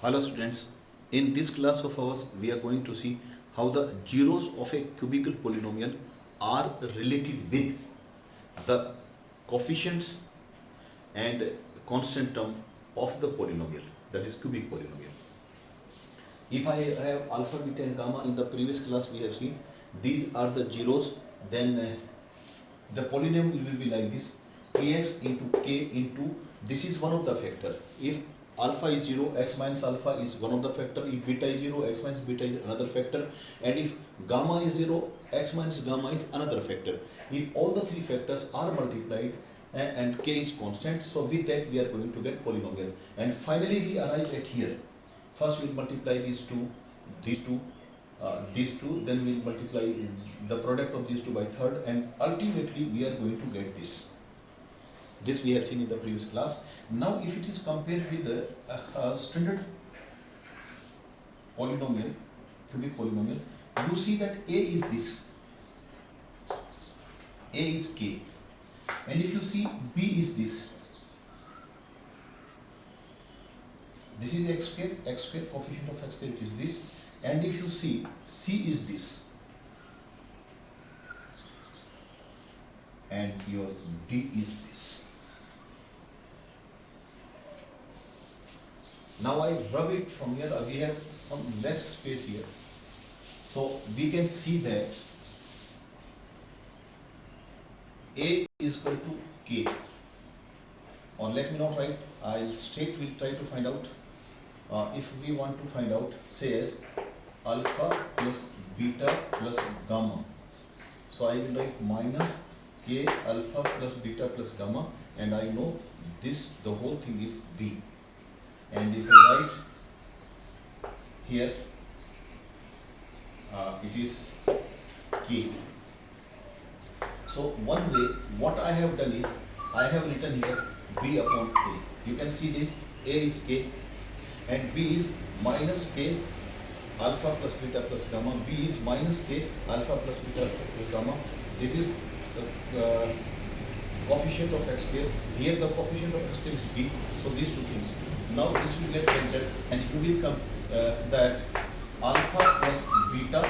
Hello students, in this class of ours we are going to see how the zeros of a cubical polynomial are related with the coefficients and constant term of the polynomial, that is cubic polynomial. If I have alpha, beta and gamma in the previous class we have seen, these are the zeros, then the polynomial will be like this: ax into k into, this is one of the factor. If alpha is 0, x minus alpha is one of the factor. If beta is 0, x minus beta is another factor. And if gamma is 0, x minus gamma is another factor. If all the three factors are multiplied and k is constant, so with that we are going to get polynomial. And finally we arrive at here. First we will multiply these two, then we will multiply the product of these two by third, and ultimately we are going to get this. This we have seen in the previous class. Now if it is compared with the standard polynomial, cubic polynomial, you see that a is this, a is k, and if you see b is this is x square, coefficient of x square, it is this, and if you see c is this, and your d is this. Now I rub it from here, we have some less space here, so we can see that a is equal to k, or let me not write, I'll straight will try to find out. If we want to find out, say as alpha plus beta plus gamma, so I will write minus k alpha plus beta plus gamma, and I know this, the whole thing is b. And if I write here, it is k. So one way what I have done is, I have written here b upon a. You can see the a is k and b is minus k alpha plus beta plus gamma. B is minus k alpha plus beta plus gamma. This is the coefficient of x square. Here the coefficient of x square is b. So these two things. Now this will get cancelled, and you will come that alpha plus beta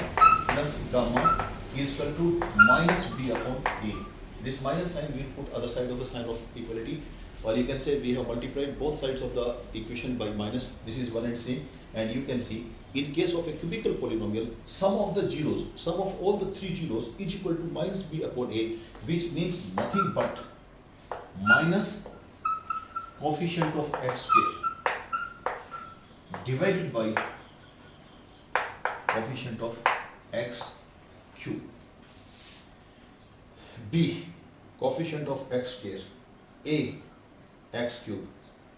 plus gamma is equal to minus b upon a. This minus sign we will put other side of the sign of equality, or you can say we have multiplied both sides of the equation by minus. This is one and same, and you can see in case of a cubical polynomial, sum of the zeros, sum of all the three zeros is equal to minus b upon a, which means nothing but minus coefficient of x square divided by coefficient of x cube. B, coefficient of x square, a, x cube.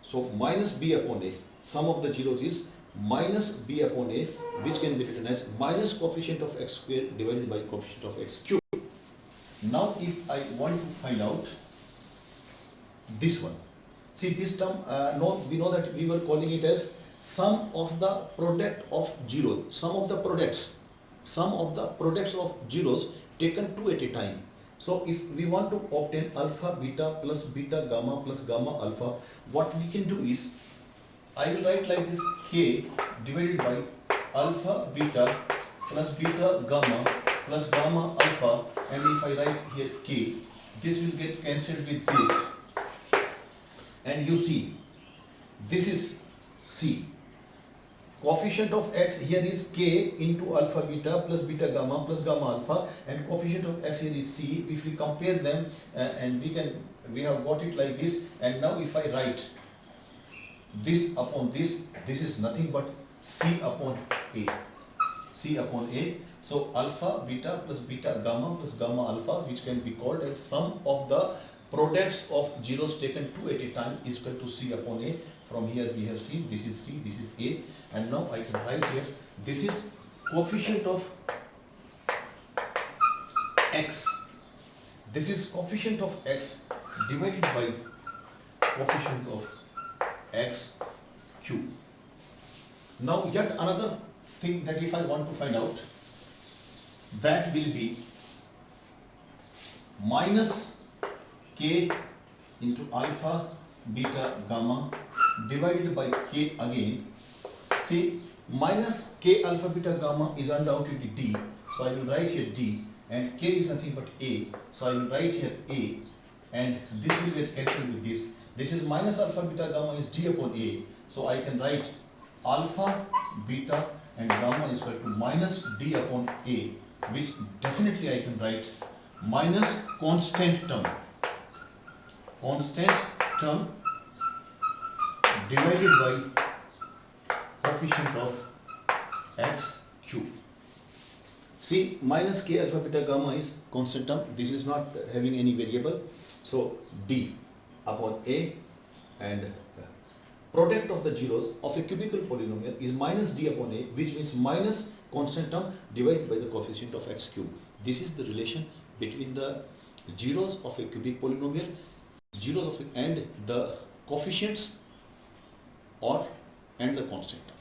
So minus b upon a, sum of the zeros is minus b upon a, which can be written as minus coefficient of x square divided by coefficient of x cube. Now if I want to find out this one, see this term, we know that we were calling it as sum of the product of zeros, sum of the products of zeros taken two at a time. So if we want to obtain alpha beta plus beta gamma plus gamma alpha, what we can do is, I will write like this: k divided by alpha beta plus beta gamma plus gamma alpha, and if I write here k, this will get cancelled with this, and you see this is c. Coefficient of x here is k into alpha beta plus beta gamma plus gamma alpha, and coefficient of x here is c. If we compare them, and we have got it like this, and now if I write this upon this is nothing but c upon a, c upon a. So alpha beta plus beta gamma plus gamma alpha, which can be called as sum of the products of zeros taken two at a time, is equal to c upon a. From here we have seen this is c, this is a, and now I can write here this is coefficient of x, this is coefficient of x divided by coefficient of x cube. Now yet another thing that if I want to find out, that will be minus k into alpha beta gamma divided by k again See, minus k alpha beta gamma is undoubtedly d. So I will write here d, and k is nothing but a. So I will write here a, and this will get cancelled with this. This is minus alpha beta gamma is d upon a. So I can write alpha, beta and gamma is equal to minus d upon a, which definitely I can write minus constant term divided by coefficient of x cube. See, minus k alpha beta gamma is constant term. This is not having any variable. So d upon a, and product of the zeros of a cubical polynomial is minus d upon a, which means minus constant term divided by the coefficient of x cube. This is the relation between the zeros of a cubic polynomial, and the coefficients and the constant term.